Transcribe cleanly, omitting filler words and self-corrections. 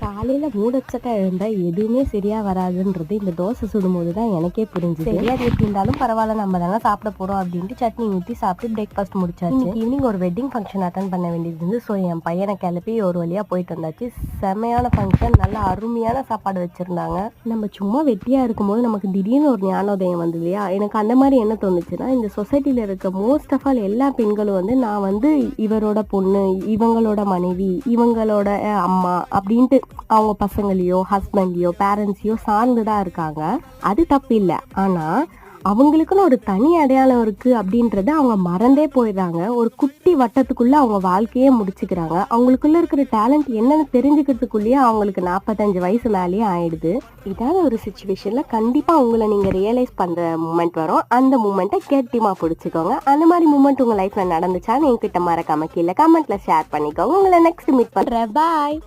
காலையில மூடச்சட்டா எழுந்தா எதுவுமே சரியா வராதுன்றது இந்த தோசை சுடும்போது தான் எனக்கே புரிஞ்சுது. சரியா அது எப்படி இருந்தாலும் பரவாயில்ல, நம்ம தானே சாப்பிட போறோம் அப்படின்ட்டு சட்னி ஊற்றி சாப்பிட்டு பிரேக்ஃபாஸ்ட் முடிச்சாச்சு. ஈவினிங் ஒரு வெட்டிங் ஃபங்க்ஷன் அட்டன் பண்ண வேண்டியது இருந்து. ஸோ என் பையனை கிளப்பி ஒரு வழியா போயிட்டு வந்தாச்சு. செமையான ஃபங்க்ஷன், நல்ல அருமையான சாப்பாடு வச்சிருந்தாங்க. நம்ம சும்மா வெட்டியா இருக்கும்போது நமக்கு திடீர்னு ஒரு ஞானோதயம் வந்து இல்லையா, எனக்கு அந்த மாதிரி என்ன தோணுச்சுன்னா, இந்த சொசைட்டில இருக்க மோஸ்ட் ஆஃப் ஆல் எல்லா பெண்களும் வந்து நான் வந்து இவரோட பொண்ணு, இவங்களோட மனைவி, இவங்களோட அம்மா அப்படின்ட்டு அவங்க பசங்களையோ ஹஸ்பண்டையோ பேரண்ட்ஸையோ சார்ந்துதான் இருக்காங்க. அது தப்பு இல்லை. ஆனா அவங்களுக்குன்னு ஒரு தனி அடையாளம் இருக்கு அப்படின்றத அவங்க மறந்தே போயிடுறாங்க. ஒரு குட்டி வட்டத்துக்குள்ள அவங்க வாழ்க்கையே முடிச்சுக்கிறாங்க. அவங்களுக்குள்ள இருக்கிற டேலண்ட் என்னன்னு தெரிஞ்சுக்கிறதுக்குள்ளேயே அவங்களுக்கு 45 வயசு மேலேயே ஆயிடுது. இதாவது ஒரு சுச்சுவேஷன்ல கண்டிப்பா உங்களை நீங்க ரியலைஸ் பண்ற மூமெண்ட் வரும். அந்த மூமெண்ட்டை கெட்டிமா பிடிச்சிக்கோங்க. அந்த மாதிரி மூமெண்ட் உங்க லைஃப்ல நடந்துச்சான்னு என்கிட்ட மறக்காம கீழே கமெண்ட்ல ஷேர் பண்ணிக்கோங்க. உங்களை நெக்ஸ்ட் மீட் பண்றேன். பாய்.